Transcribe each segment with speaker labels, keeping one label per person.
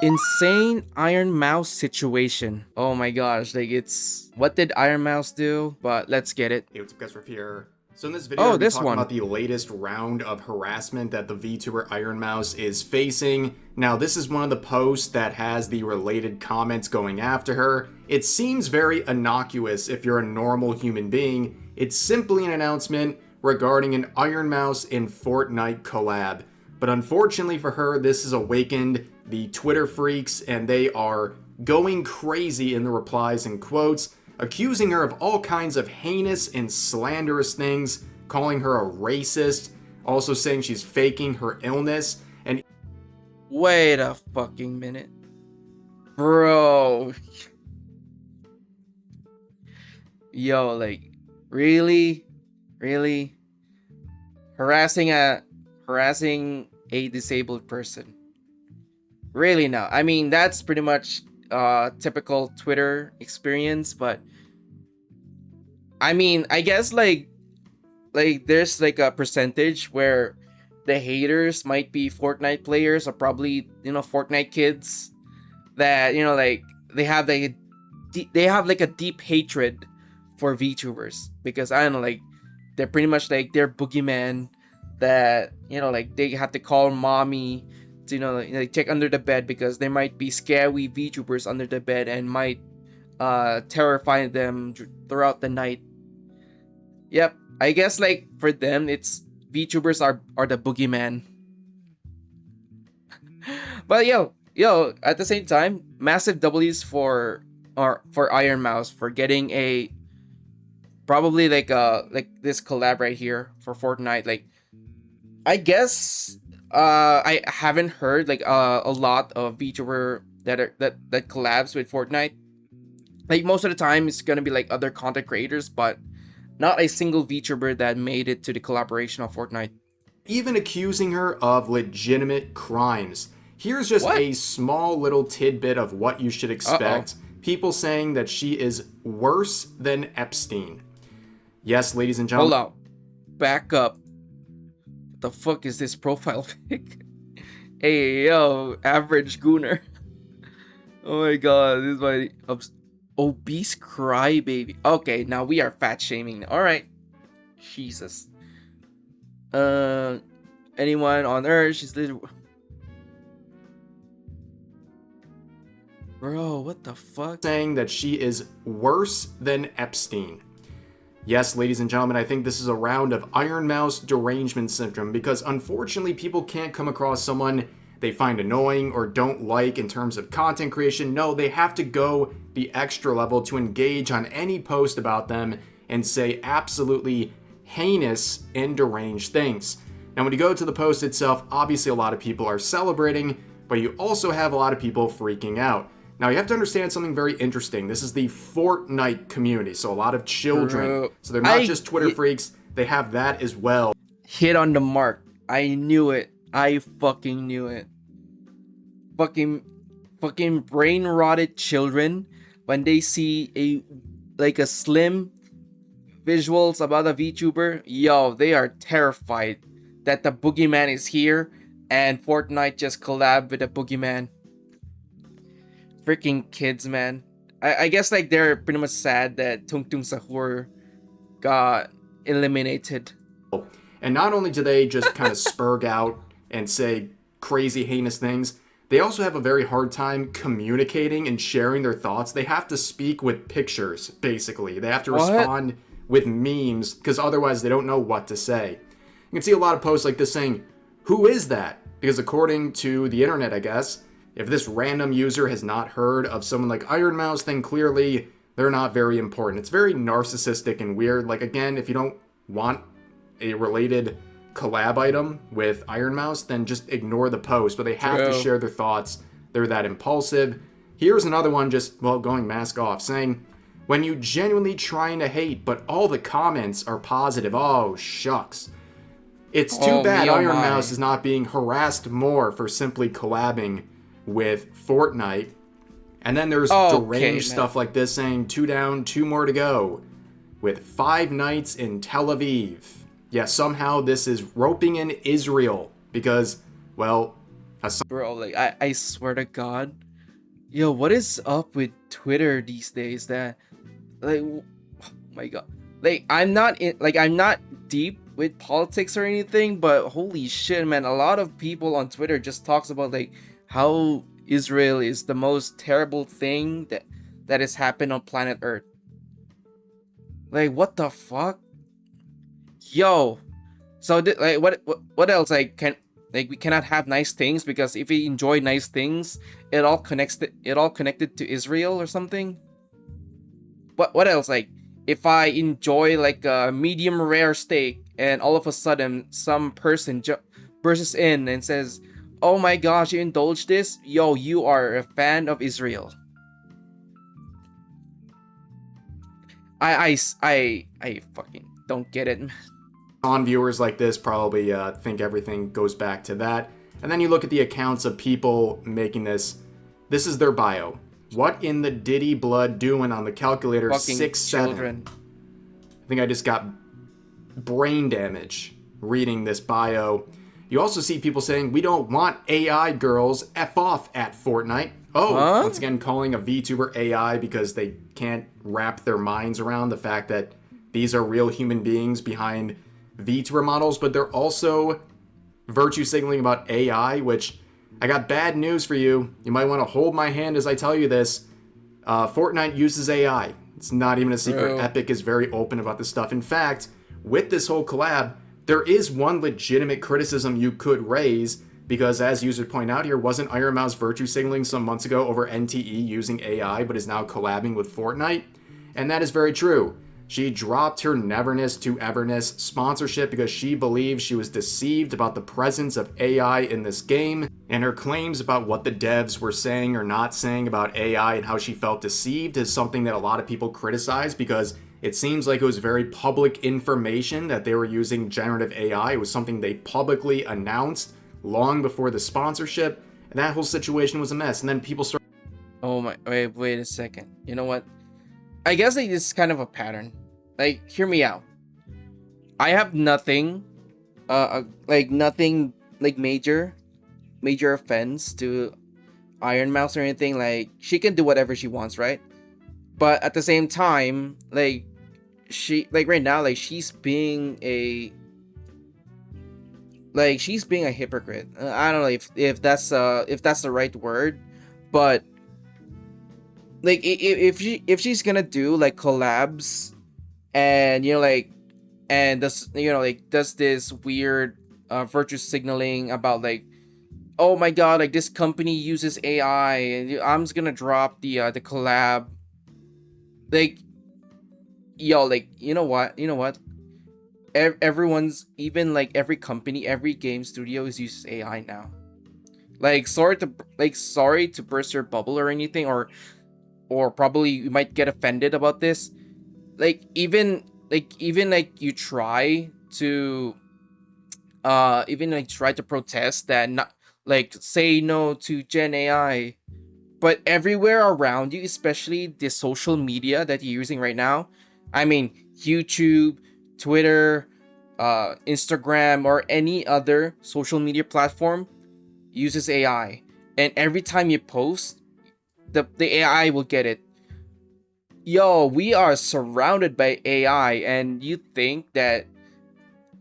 Speaker 1: Insane Ironmouse situation. Oh my gosh, like it's... What did Ironmouse do? But let's get it.
Speaker 2: Hey, what's up guys, Riff here. So in this video,
Speaker 1: Oh,
Speaker 2: I'm going to be
Speaker 1: this
Speaker 2: talking
Speaker 1: one.
Speaker 2: about the latest round of harassment that the VTuber Ironmouse is facing. Now, this is one of the posts that has the related comments going after her. It seems very innocuous if you're a normal human being. It's simply an announcement regarding an Ironmouse and Fortnite collab. But unfortunately for her, this has awakened the Twitter freaks, and they are going crazy in the replies and quotes, accusing her of all kinds of heinous and slanderous things, calling her a racist, also saying she's faking her illness, and
Speaker 1: Wait a fucking minute. Bro. Yo, like, really? Really? Harassing a disabled person. Really now. I mean, that's pretty much typical Twitter experience, but I mean, I guess like there's like a percentage where the haters might be Fortnite players or probably, Fortnite kids that, like they have like a deep hatred for VTubers because I don't know, like they're pretty much like they're boogeyman that, like they have to call mommy to, like check under the bed because there might be scary VTubers under the bed and might terrify them throughout the night. Yep, I guess like for them it's VTubers are the boogeyman. But yo, at the same time, massive W's for Ironmouse for getting a probably like this collab right here for Fortnite. Like I guess I haven't heard like a lot of VTuber that collabs with Fortnite. Like most of the time it's gonna be like other content creators, but not a single VTuber that made it to the collaboration of Fortnite.
Speaker 2: even accusing her of legitimate crimes. Here's just
Speaker 1: What?
Speaker 2: a small little tidbit of what you should expect. People saying that she is worse than Epstein. Yes, ladies and
Speaker 1: Hold
Speaker 2: gentlemen.
Speaker 1: on. Back up. What the fuck is this profile pic? Hey, yo, average gooner. Oh my god, this is my obese crybaby. Okay, now we are fat shaming. All right. Jesus. Anyone on Earth? She's little. Bro, what the fuck?
Speaker 2: Saying that she is worse than Epstein. Yes, ladies and gentlemen, I think this is a round of Ironmouse derangement syndrome because unfortunately people can't come across someone they find annoying or don't like in terms of content creation. No, they have to go the extra level to engage on any post about them and say absolutely heinous and deranged things. Now, when you go to the post itself, obviously a lot of people are celebrating, but you also have a lot of people freaking out. Now, you have to understand something very interesting. This is the Fortnite community, so a lot of children.
Speaker 1: Bro,
Speaker 2: So they're not just Twitter freaks, they have that as well.
Speaker 1: Hit on the mark. I knew it. I fucking knew it. Fucking brain rotted children when they see a slim visuals about a VTuber, yo, they are terrified that the boogeyman is here and Fortnite just collab with the boogeyman. Freaking kids, man. I guess like they're pretty much sad that Tung Tung Sahur got eliminated.
Speaker 2: And not only do they just kind of spurg out and say crazy, heinous things, they also have a very hard time communicating and sharing their thoughts. They have to speak with pictures, basically. They have to respond with memes, because otherwise they don't know what to say. You can see a lot of posts like this saying, "Who is that?" Because according to the internet, I guess, if this random user has not heard of someone like Ironmouse, then clearly they're not very important. It's very narcissistic and weird. Like, again, if you don't want a related collab item with Ironmouse, then just ignore the post. But they have to share their thoughts. They're that impulsive. Here's another one just, well, going mask off, saying, "When you genuinely trying to hate, but all the comments are positive. Oh, shucks." It's too bad Ironmouse is not being harassed more for simply collabing with Fortnite. And then there's deranged stuff like this saying, "2 down, 2 more to go," with 5 nights in Tel Aviv. Yeah, somehow this is roping in Israel because, well,
Speaker 1: Bro, like I swear to God, yo, what is up with Twitter these days? That like, oh my God, like I'm not deep with politics or anything, but holy shit, man, a lot of people on Twitter just talks about like how Israel is the most terrible thing that has happened on planet Earth. Like, what the fuck, yo? So like what else? Like, can like we cannot have nice things because if we enjoy nice things, it all connected to Israel or something. What else? Like, if I enjoy like a medium rare steak and all of a sudden some person bursts in and says, "Oh my gosh, you indulge this? Yo, you are a fan of Israel." I fucking don't get it.
Speaker 2: Non-viewers like this probably think everything goes back to that. And then you look at the accounts of people making this. This is their bio. What in the Diddy blood doing on the calculator?
Speaker 1: Fucking
Speaker 2: 6'7".
Speaker 1: children.
Speaker 2: I think I just got brain damage reading this bio. You also see people saying, we don't want AI girls, F off at Fortnite. Oh,
Speaker 1: Huh?
Speaker 2: once again calling a VTuber AI because they can't wrap their minds around the fact that these are real human beings behind VTuber models, but they're also virtue signaling about AI, which I got bad news for you. You might want to hold my hand as I tell you this. Fortnite uses AI. It's not even a secret.
Speaker 1: Bro.
Speaker 2: Epic is very open about this stuff. In fact, with this whole collab, there is one legitimate criticism you could raise because, as users point out here, wasn't Ironmouse virtue signaling some months ago over NTE using AI, but is now collabing with Fortnite? And that is very true. She dropped her Neverness to Everness sponsorship because she believes she was deceived about the presence of AI in this game, and her claims about what the devs were saying or not saying about AI and how she felt deceived is something that a lot of people criticize because it seems like it was very public information that they were using generative AI. It was something they publicly announced long before the sponsorship, and that whole situation was a mess. And then people started.
Speaker 1: Oh my, wait a second. You know what? I guess like, this is kind of a pattern. Like, hear me out. I have nothing, like nothing like major offense to Ironmouse or anything. Like, she can do whatever she wants, right? But at the same time, like she, like right now, like she's being a hypocrite. I don't know if that's the right word, but like if she's gonna do like collabs and like and does like does this weird virtue signaling about like, oh my god, like this company uses AI and I'm just gonna drop the collab, like, yo, like, you know what, everyone's, even like every company, every game studio is uses AI now. Like, sorry to burst your bubble or anything, or probably you might get offended about this. Like, even like you try to protest that, not like say no to Gen AI, but everywhere around you, especially the social media that you're using right now, I mean YouTube, Twitter, Instagram, or any other social media platform uses AI, and every time you post, the AI will get it. Yo, we are surrounded by AI, and you think that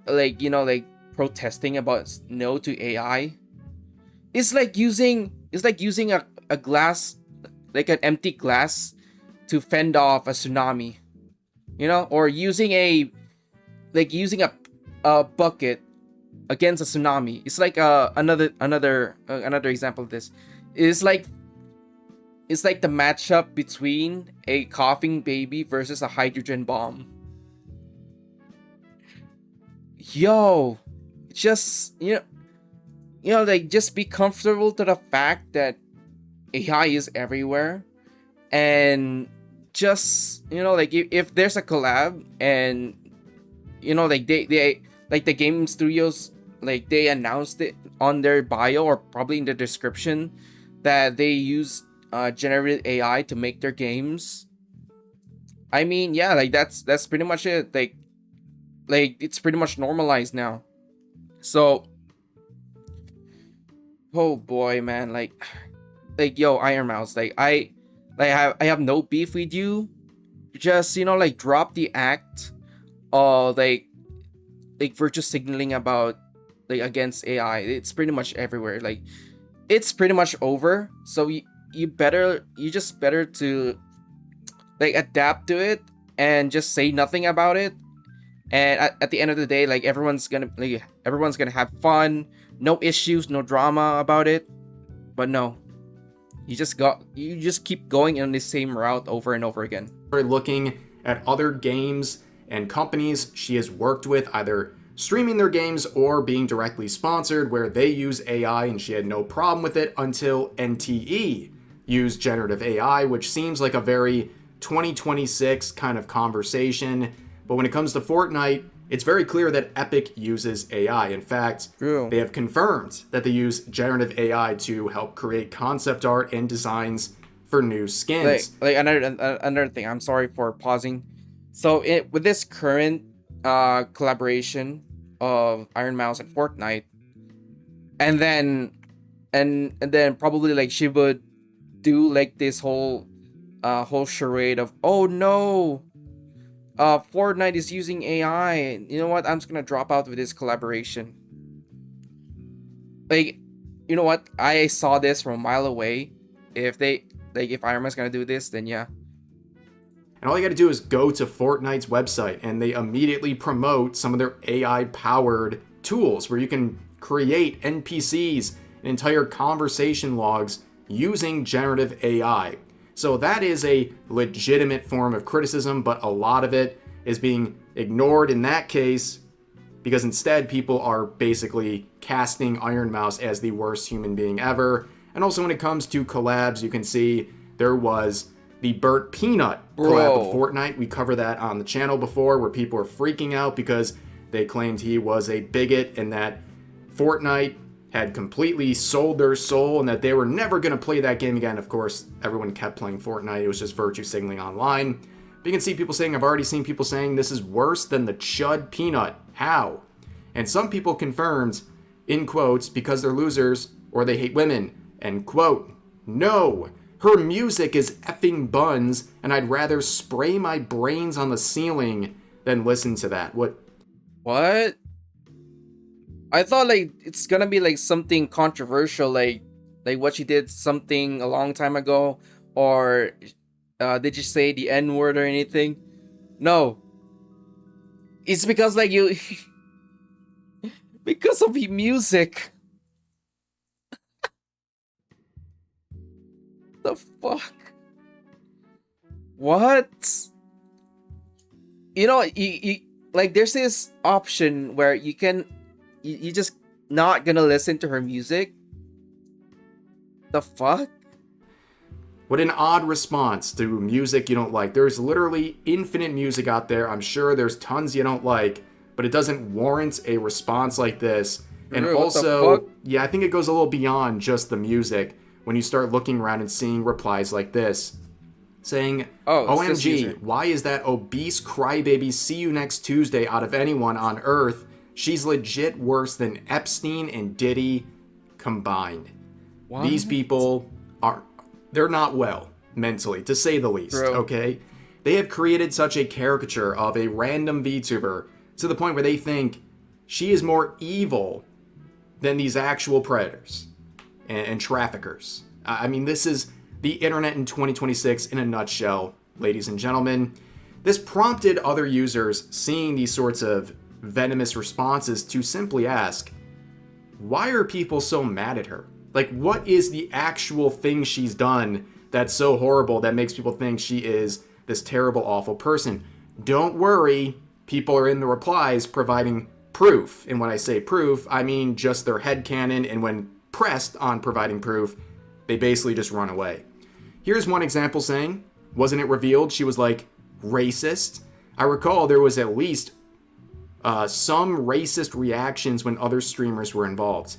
Speaker 1: like, like protesting about no to AI, it's like using a glass, like an empty glass, to fend off a tsunami, or using a bucket against a tsunami. It's like another example of this. It's like the matchup between a coughing baby versus a hydrogen bomb. Yo, just like, just be comfortable to the fact that AI is everywhere, and just like, if there's a collab and like they like the game studios, like they announced it on their bio or probably in the description that they use generated AI to make their games. I mean, yeah, like that's pretty much it. Like it's pretty much normalized now. So Oh boy, man, like yo, Ironmouse, I have no beef with you. Just like drop the act of like virtue signaling about like against AI. It's pretty much everywhere. Like it's pretty much over. So you just better to like adapt to it and just say nothing about it. And at the end of the day, like everyone's gonna have fun, no issues, no drama about it. But no, you just keep going on the same route over and over again.
Speaker 2: Looking at other games and companies she has worked with, either streaming their games or being directly sponsored, where they use AI, and she had no problem with it until NTE used generative AI, which seems like a very 2026 kind of conversation. But when it comes to Fortnite, it's very clear that Epic uses AI. In fact,
Speaker 1: True.
Speaker 2: they have confirmed that they use generative AI to help create concept art and designs for new skins.
Speaker 1: Like another thing. I'm sorry for pausing. So with this current collaboration of Ironmouse and Fortnite, and then probably like she would do like this whole charade of, oh no, Fortnite is using AI. You know what? I'm just gonna drop out with this collaboration. Like, you know what? I saw this from a mile away. If Iron Man's gonna do this, then yeah.
Speaker 2: And all you gotta do is go to Fortnite's website, and they immediately promote some of their AI powered tools where you can create NPCs and entire conversation logs using generative AI. So that is a legitimate form of criticism, but a lot of it is being ignored in that case because instead people are basically casting Ironmouse as the worst human being ever. And also when it comes to collabs, you can see there was the Burt Peanut collab of Fortnite. We covered that on the channel before, where people were freaking out because they claimed he was a bigot and that Fortnite had completely sold their soul and that they were never going to play that game again. Of course, everyone kept playing Fortnite. It was just virtue signaling online. But you can see people saying, I've already seen people saying this is worse than the Chud Peanut. How? And some people confirmed, in quotes, because they're losers or they hate women, end quote. No, her music is effing buns, and I'd rather spray my brains on the ceiling than listen to that. What?
Speaker 1: I thought like it's gonna be like something controversial, like what she did something a long time ago, or did you say the N word or anything? No, it's because like you, because of the music. The fuck? What? You like there's this option where you just not gonna listen to her music. The fuck?
Speaker 2: What an odd response to music you don't like. There's literally infinite music out there. I'm sure there's tons you don't like, but it doesn't warrant a response like this. And also, yeah, I think it goes a little beyond just the music when you start looking around and seeing replies like this. Saying, OMG, why is that obese crybaby see you next Tuesday out of anyone on Earth? She's legit worse than Epstein and Diddy combined. What? These people they're not well mentally, to say the least, okay? They have created such a caricature of a random VTuber to the point where they think she is more evil than these actual predators and traffickers. I mean, this is the internet in 2026 in a nutshell, ladies and gentlemen. This prompted other users seeing these sorts of venomous responses to simply ask, why are people so mad at her? Like, what is the actual thing she's done that's so horrible that makes people think she is this terrible, awful person? Don't worry, people are in the replies providing proof. And when I say proof, I mean just their headcanon, and when pressed on providing proof, they basically just run away. Here's one example saying, wasn't it revealed she was like racist? I recall there was at least some racist reactions when other streamers were involved.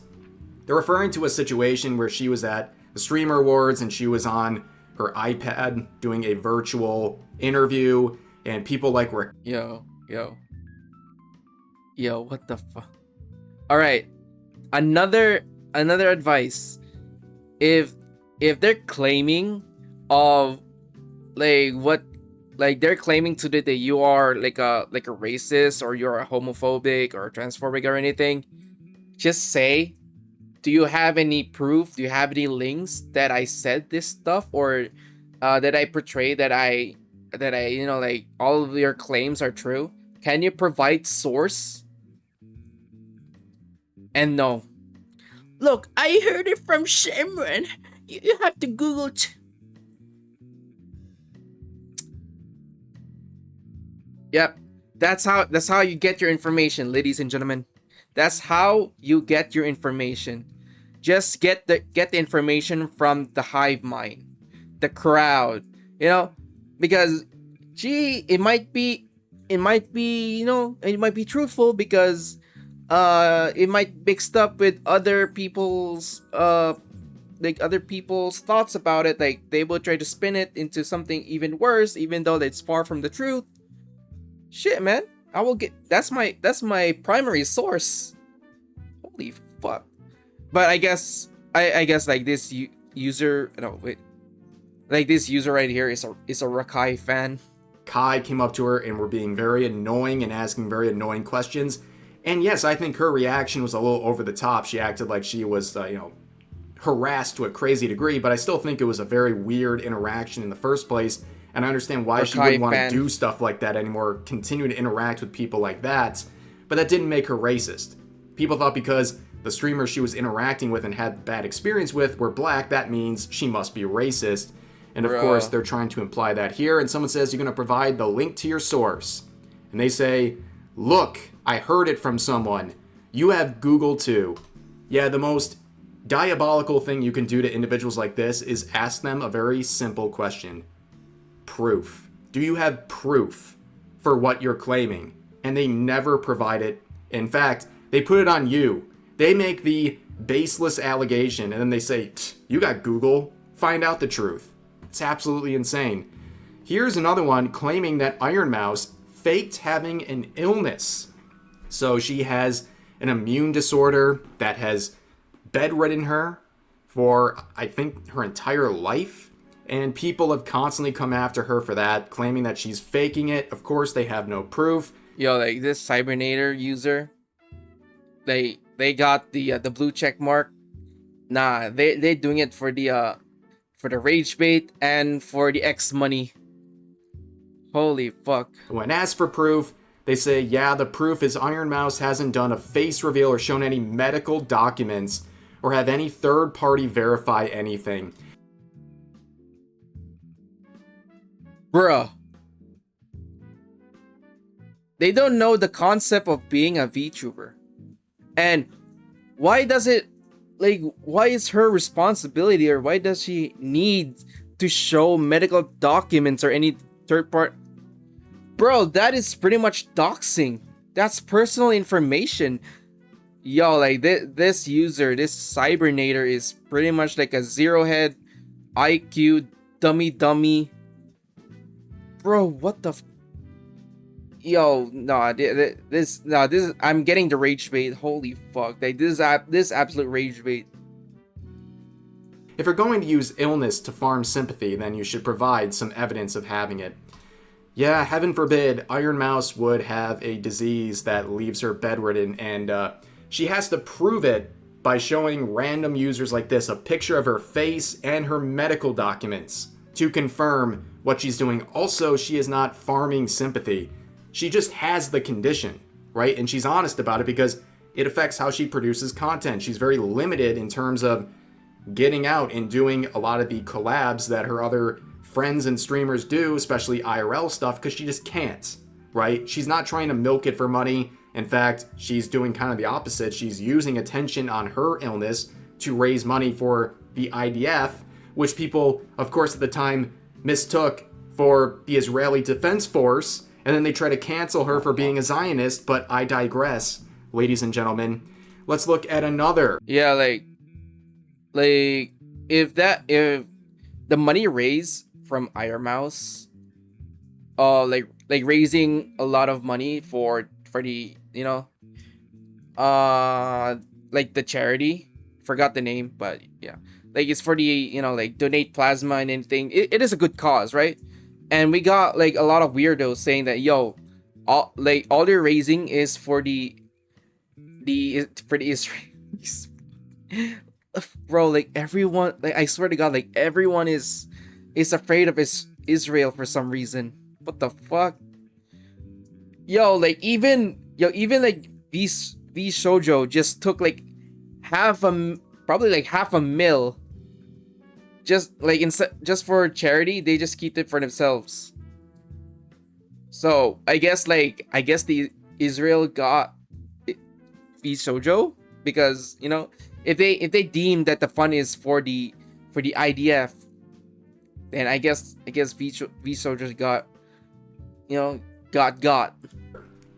Speaker 2: They're referring to a situation where she was at the Streamer Awards and she was on her iPad doing a virtual interview, and people like were
Speaker 1: yo, what the fuck? All right, another another advice. If they're claiming of like what like they're claiming today that you are like a racist or you're a homophobic or transphobic or anything, just say, do you have any proof? Do you have any links that I said this stuff, or that I portray that I like all of your claims are true? Can you provide source? And no. Look, I heard it from Shimron. You have to Google Yep. That's how you get your information, ladies and gentlemen. That's how you get your information. Just get the information from the hive mind, the crowd, because gee, it might be truthful because it might mixed up with other people's other people's thoughts about it. Like they will try to spin it into something even worse, even though it's far from the truth. Shit, man. I will get that's my primary source. Holy fuck. But I guess like this user, no wait, like this user right here is a Rakai fan.
Speaker 2: Kai came up to her and were being very annoying and asking very annoying questions. And yes, I think her reaction was a little over the top. She acted like she was, harassed to a crazy degree, but I still think it was a very weird interaction in the first place. And I understand why she wouldn't want to do stuff like that anymore, continue to interact with people like that. But that didn't make her racist. People thought because the streamers she was interacting with and had bad experience with were black, that means she must be racist. And of course, they're trying to imply that here. And someone says, you're going to provide the link to your source. And they say, look, I heard it from someone. You have Google too. Yeah, the most diabolical thing you can do to individuals like this is ask them a very simple question. Proof. Do you have proof for what you're claiming? And they never provide it. In fact, they put it on you. They make the baseless allegation and then they say, you got Google, find out the truth. It's absolutely insane. Here's another one claiming that Ironmouse faked having an illness. So she has an immune disorder that has bedridden her for, I think, her entire life. And people have constantly come after her for that, claiming that she's faking it. Of course, they have no proof.
Speaker 1: Yo, like this Cybernator user, they got the blue check mark. Nah, they doing it for the rage bait and for the X money. Holy fuck.
Speaker 2: When asked for proof, they say, yeah, the proof is Ironmouse hasn't done a face reveal or shown any medical documents or have any third party verify anything.
Speaker 1: Bruh. They don't know the concept of being a VTuber. And why does it, like, why is her responsibility or why does she need to show medical documents or any third part? Bro, that is pretty much doxing. That's personal information. Yo, like this user, this Cybernator is pretty much like a zero head IQ dummy. Bro, what the Yo, nah, this is, I'm getting the rage bait. Holy fuck. Like this absolute rage bait.
Speaker 2: If you're going to use illness to farm sympathy, then you should provide some evidence of having it. Yeah, heaven forbid, Ironmouse would have a disease that leaves her bedridden, and she has to prove it by showing random users like this a picture of her face and her medical documents to confirm what she's doing. Also, she is not farming sympathy. She just has the condition, right? And she's honest about it because it affects how she produces content. She's very limited in terms of getting out and doing a lot of the collabs that her other friends and streamers do, especially IRL stuff, because she just can't, right? She's not trying to milk it for money. In fact, she's doing kind of the opposite. She's using attention on her illness to raise money for the IDF, which people, of course, at the time mistook for the Israeli Defense Force, and then they try to cancel her for being a Zionist, but I digress, ladies and gentlemen. Let's look at another.
Speaker 1: Yeah, like if the money raised from Ironmouse, like raising a lot of money for the like the charity forgot the name, but yeah, like it's for the, you know, like donate plasma and anything. It is a good cause, right? And we got like a lot of weirdos saying that, yo, all they're raising is for the Israelis. Bro, like everyone, like I swear to God, like everyone is afraid of Israel for some reason. What the fuck? Yo, like even like V Shoujo just took like probably like half a mil, just like just for charity. They just keep it for themselves. So I guess the Israel got V Shoujo because, you know, if they deem that the fund is for the IDF, then I guess V Shoujo got, you know, got.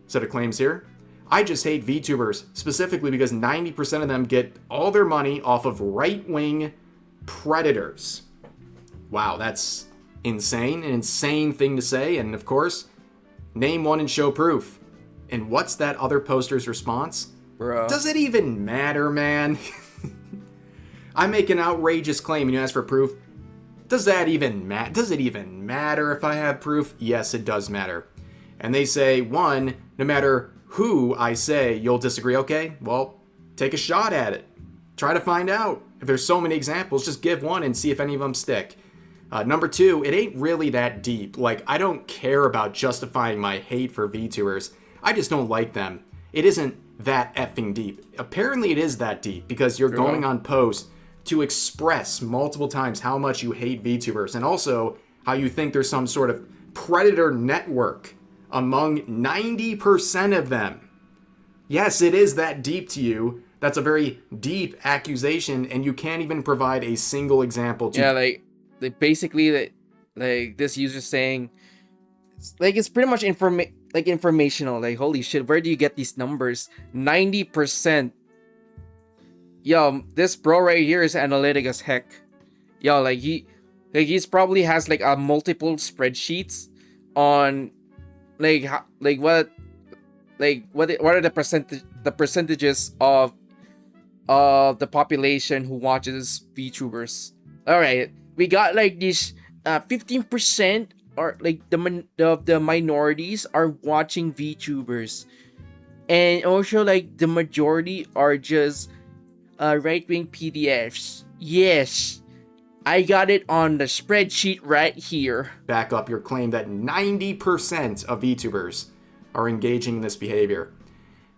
Speaker 2: Set of claims here. I just hate VTubers, specifically because 90% of them get all their money off of right-wing predators. Wow, that's insane. An insane thing to say. And of course, name one and show proof. And what's that other poster's response?
Speaker 1: Bro.
Speaker 2: Does it even matter, man? I make an outrageous claim and you ask for proof. Does that even matter? Does it even matter if I have proof? Yes, it does matter. And they say, one, no matter who I say, you'll disagree. Okay, well, take a shot at it. Try to find out. If there's so many examples, just give one and see if any of them stick. Number two, it ain't really that deep. Like, I don't care about justifying my hate for VTubers. I just don't like them. It isn't that effing deep. Apparently it is that deep because you're going on post to express multiple times how much you hate VTubers and also how you think there's some sort of predator network among 90% of them. Yes, it is that deep to you. That's a very deep accusation, and you can't even provide a single example to...
Speaker 1: Yeah, like basically that, like this user saying, like it's pretty much informational. Like, holy shit, where do you get these numbers? 90%. Yo, this bro right here is analytic as heck. Yo, like he's probably has like a multiple spreadsheets on what are the percentages of the population who watches VTubers. All right, we got like this 15% or like the minorities are watching VTubers, and also like the majority are just right-wing PDFs. Yes, I got it on the spreadsheet right here.
Speaker 2: Back up your claim that 90% of VTubers are engaging in this behavior.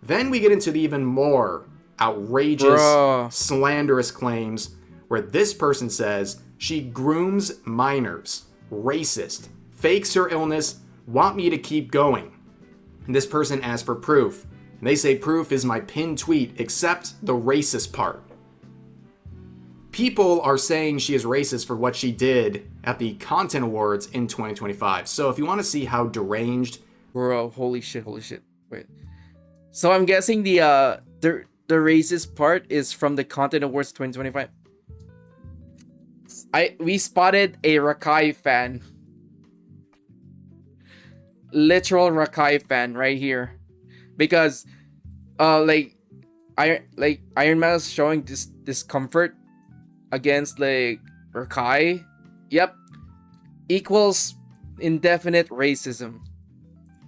Speaker 2: Then we get into the even more outrageous, slanderous claims where this person says she grooms minors, racist, fakes her illness, want me to keep going. And this person asks for proof. And they say proof is my pinned tweet, except the racist part. People are saying she is racist for what she did at the Content Awards in 2025. So if you want to see how deranged...
Speaker 1: Bro, holy shit. Wait. So I'm guessing the racist part is from the Content Awards 2025. We spotted a Rakai fan. Literal Rakai fan right here. Because Ironmouse showing this discomfort against like Rakai, yep, equals indefinite racism.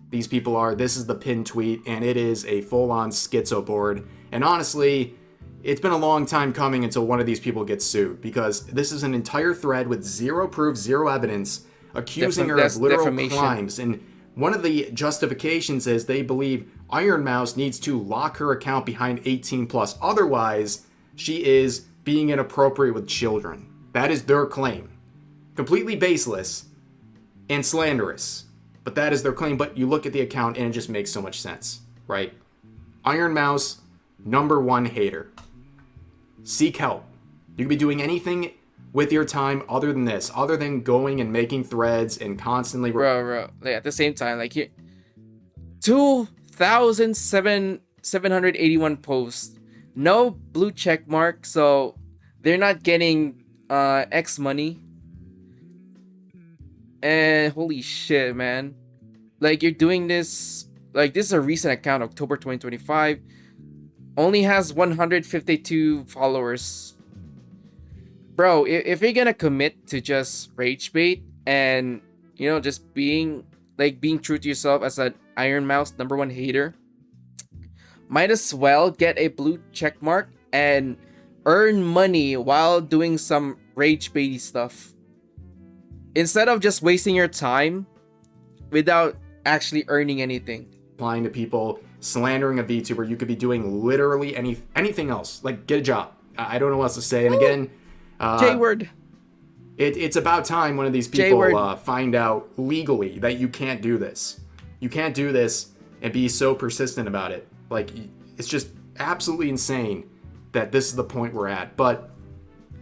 Speaker 2: These people are, this is the pinned tweet, and it is a full-on schizo board. And honestly, it's been a long time coming until one of these people gets sued, because this is an entire thread with zero proof, zero evidence, accusing her of literal crimes. And one of the justifications is they believe Ironmouse needs to lock her account behind 18 plus. Otherwise, she is being inappropriate with children. That is their claim. Completely baseless and slanderous. But that is their claim. But you look at the account and it just makes so much sense, right? Ironmouse, #1 hater. Seek help. You could be doing anything with your time other than this, other than going and making threads and constantly...
Speaker 1: Bro. Like, at the same time, like here, 2,781 posts. No blue check mark, so they're not getting X money. And holy shit, man. Like, you're doing this, like, this is a recent account, October 2025. only has 152 followers. Bro, if you're gonna commit to just rage bait and just being true to yourself as an Ironmouse #1 hater, might as well get a blue check mark and earn money while doing some rage baity stuff. Instead of just wasting your time without actually earning anything.
Speaker 2: Applying to people, slandering a VTuber, you could be doing literally anything else. Like, get a job. I don't know what else to say. And again,
Speaker 1: J-word.
Speaker 2: It's about time one of these people find out legally that you can't do this. You can't do this and be so persistent about it. Like, it's just absolutely insane that this is the point we're at. But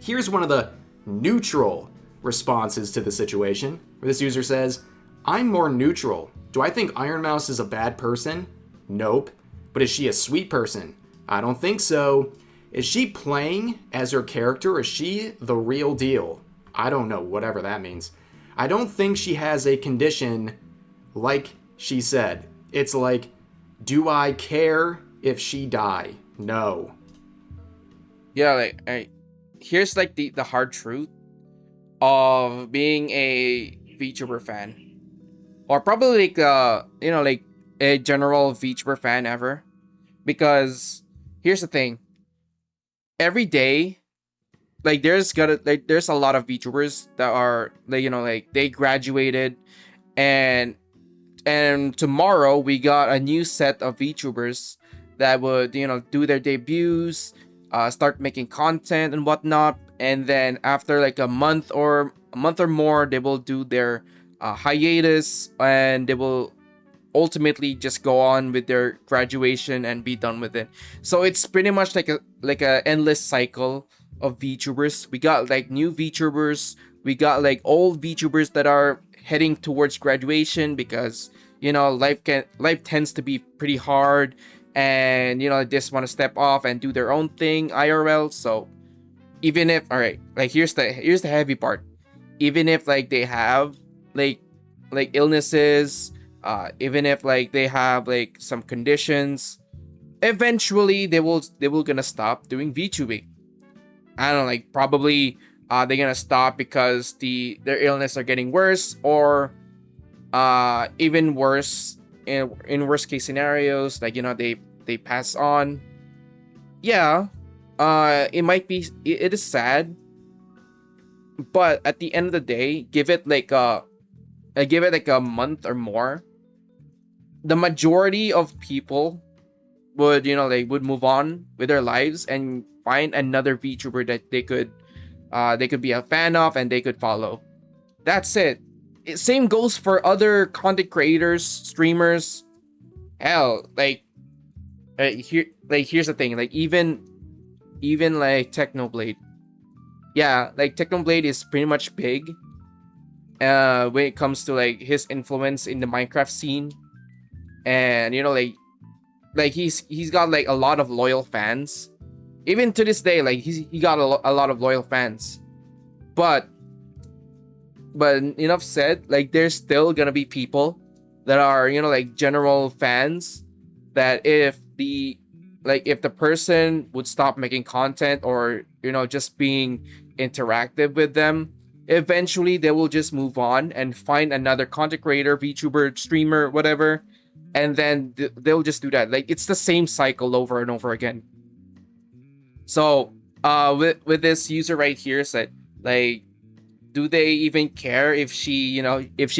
Speaker 2: here's one of the neutral responses to the situation, where this user says, I'm more neutral. Do I think Ironmouse is a bad person? Nope. But is she a sweet person? I don't think so. Is she playing as her character, or is she the real deal? I don't know, whatever that means. I don't think she has a condition like she said. It's like, do I care if she die? No.
Speaker 1: Yeah, like, here's like the hard truth of being a VTuber fan. Or probably like a general VTuber fan ever. Because here's the thing. Every day, like there's a lot of VTubers that are like they graduated, and tomorrow we got a new set of VTubers that would do their debuts, start making content and whatnot, and then after like a month or more, they will do their hiatus, and they will ultimately just go on with their graduation and be done with it. So it's pretty much like a endless cycle of VTubers. We got like new VTubers, we got like old VTubers that are heading towards graduation because life tends to be pretty hard, and they just want to step off and do their own thing IRL. So even if, all right, like here's the heavy part. Even if like they have like illnesses, even if like they have like some conditions, eventually they will gonna stop doing VTubing. I don't know, like probably they're gonna stop because their illness are getting worse, or even worse, in worst case scenarios, like they pass on. Yeah, it is sad, but at the end of the day, give it like a month or more, the majority of people would would move on with their lives and find another VTuber that they could be a fan of and they could follow. That's it. Same goes for other content creators, streamers. Hell, here's the thing. Like even like Technoblade. Yeah, like Technoblade is pretty much big when it comes to like his influence in the Minecraft scene. And like he's got like a lot of loyal fans. Even to this day, like he got a lot of loyal fans. But enough said, like there's still gonna be people that are like general fans, that if the person would stop making content, or just being interactive with them, eventually they will just move on and find another content creator, VTuber, streamer, whatever, and then they'll just do that. Like it's the same cycle over and over again. So with this user right here said, like, do they even care if she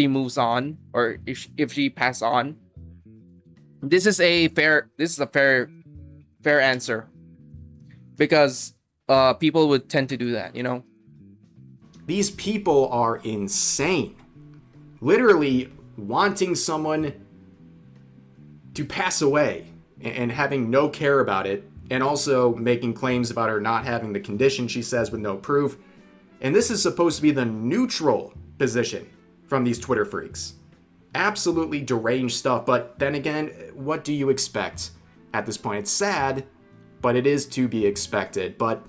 Speaker 1: moves on, or if she pass on? This is a fair answer, because people would tend to do that.
Speaker 2: These people are insane. Literally wanting someone to pass away and having no care about it, and also making claims about her not having the condition, she says, with no proof. And this is supposed to be the neutral position from these Twitter freaks. Absolutely deranged stuff, but then again, what do you expect at this point? It's sad, but it is to be expected. But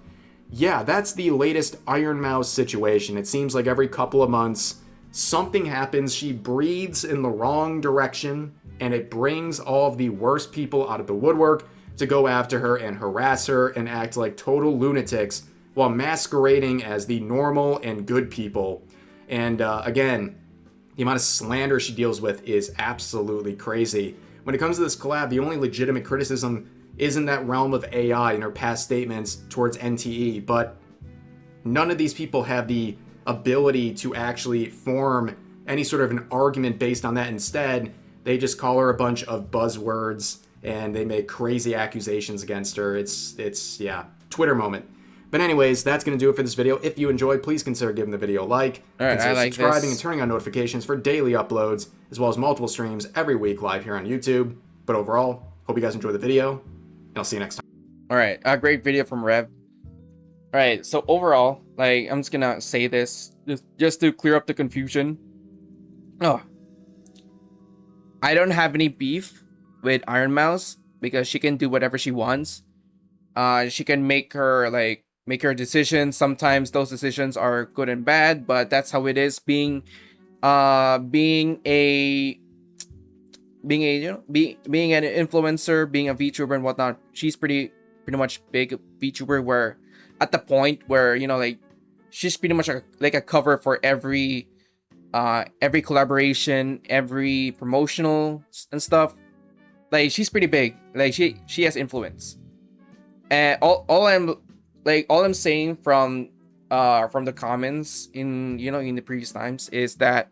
Speaker 2: yeah, that's the latest Ironmouse situation. It seems like every couple of months, something happens. She breathes in the wrong direction, and it brings all of the worst people out of the woodwork. to go after her and harass her and act like total lunatics while masquerading as the normal and good people. And again, the amount of slander she deals with is absolutely crazy. When it comes to this collab, the only legitimate criticism is in that realm of AI and her past statements towards NTE, but none of these people have the ability to actually form any sort of an argument based on that. Instead, they just call her a bunch of buzzwords and they make crazy accusations against her. It's yeah, Twitter moment. But anyways, that's going to do it for this video. If you enjoyed, please consider giving the video a like.
Speaker 1: All right,
Speaker 2: consider
Speaker 1: I like
Speaker 2: subscribing
Speaker 1: this.
Speaker 2: and turning on notifications for daily uploads, as well as multiple streams every week live here on YouTube. But overall, hope you guys enjoy the video, and I'll see you next time.
Speaker 1: All right, a great video from Rev. All right, so overall, like, I'm just gonna say this just to clear up the confusion. Oh, I don't have any beef with Ironmouse because she can do whatever she wants. She can make her decisions. Sometimes those decisions are good and bad, but that's how it is being being an influencer, being a VTuber and whatnot. She's pretty much big VTuber, where at the point where, you know, like, she's pretty much like a cover for every collaboration, every promotional and stuff. Like, she's pretty big. Like, she has influence. And all I'm saying from the comments in, you know, in the previous times is that,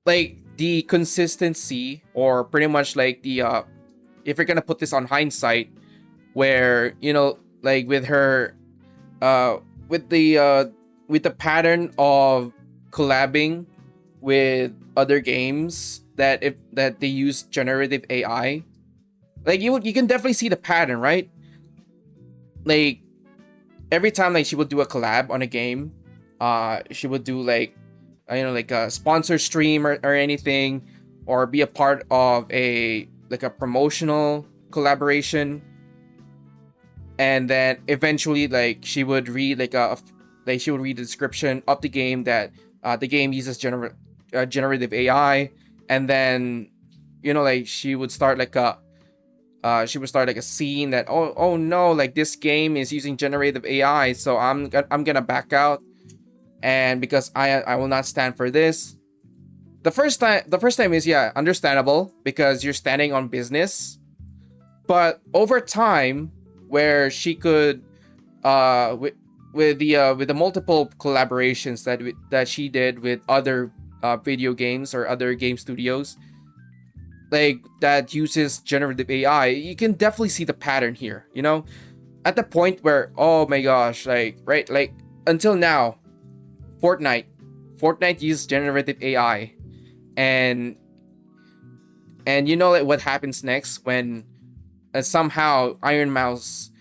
Speaker 1: like, the consistency, or pretty much like the if you're gonna put this on hindsight, where, you know, like, with her with the pattern of collabing with other games that they use generative AI, like, you can definitely see the pattern, right? Like, every time, like, she would do a collab on a game, she would do, like, you know, like a sponsor stream or anything, or be a part of a promotional collaboration, and then eventually, like, she would read she would read the description of the game that the game uses generative AI, and then, you know, like, she would start like a scene that, oh no, like, this game is using generative AI, so I'm gonna back out, and because I will not stand for this. The first time is, yeah, understandable, because you're standing on business. But over time, where she could with the multiple collaborations that she did with other video games or other game studios, like, that uses generative AI, you can definitely see the pattern here, you know, at the point where, oh my gosh, like, right, like, until now, Fortnite uses generative AI, and you know, like, what happens next when somehow Ironmouse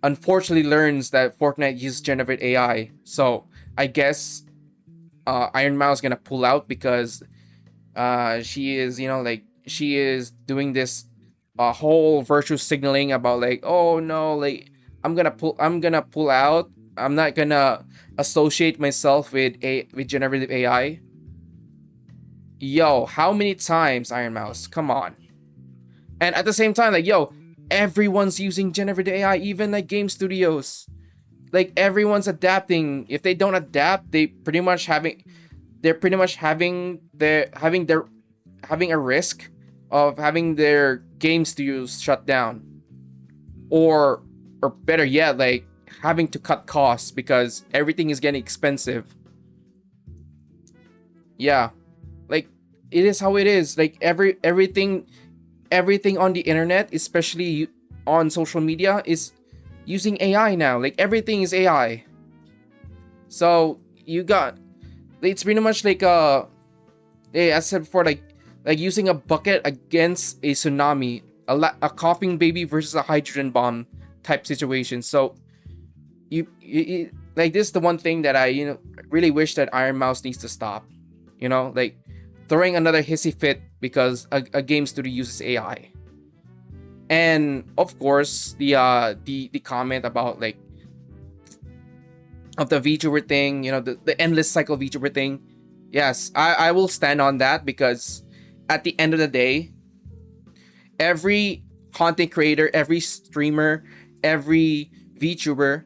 Speaker 1: unfortunately learns that Fortnite uses generative AI. So I guess Ironmouse gonna pull out, because she is, you know, like, she is doing this whole virtue signaling about, like, oh no, like, I'm gonna pull out. I'm not gonna associate myself with generative AI. Yo, how many times, Ironmouse? Come on. And at the same time, like, yo, everyone's using generative AI, even like game studios. Like, everyone's adapting. If they don't adapt, they're pretty much having a risk of having their game studios shut down, or better yet, like, having to cut costs because everything is getting expensive. Yeah, like, it is how it is. Like, everything on the internet, especially on social media, is using AI now. Like, everything is AI. So it's pretty much like as I said before, like using a bucket against a tsunami, a coughing baby versus a hydrogen bomb type situation. So you like, this is the one thing that I, you know, really wish that Ironmouse needs to stop. You know, like, throwing another hissy fit because a game studio uses AI. And of course, the comment about, like, of the VTuber thing, you know, the endless cycle VTuber thing. Yes, I will stand on that, because at the end of the day, every content creator, every streamer, every VTuber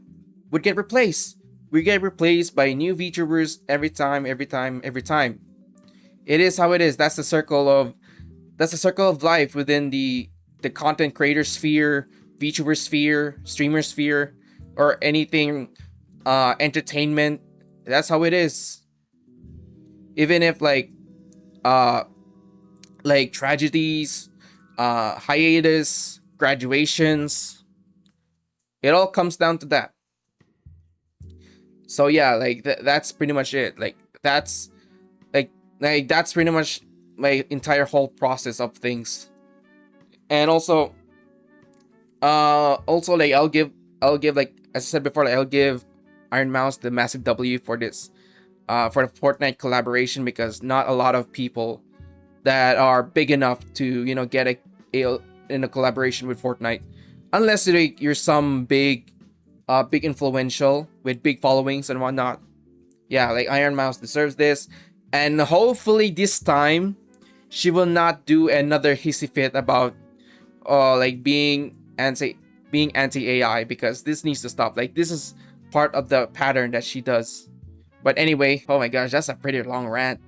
Speaker 1: would get replaced. We get replaced by new VTubers every time, every time, every time. It is how it is. That's the circle of life within the content creator sphere, VTuber sphere, streamer sphere, or anything entertainment. That's how it is. Even if like tragedies, hiatus, graduations, it all comes down to that. So yeah, like that's pretty much it. That's that's pretty much my entire whole process of things. And also like I'll give like, as I said before, like I'll give Ironmouse the massive W for this for the Fortnite collaboration, because not a lot of people that are big enough to, you know, get in a collaboration with Fortnite, unless you're some big influential with big followings and whatnot. Yeah, like Ironmouse deserves this, and hopefully this time she will not do another hissy fit about like being anti AI, because this needs to stop. Like, this is part of the pattern that she does. But anyway, oh my gosh, that's a pretty long rant.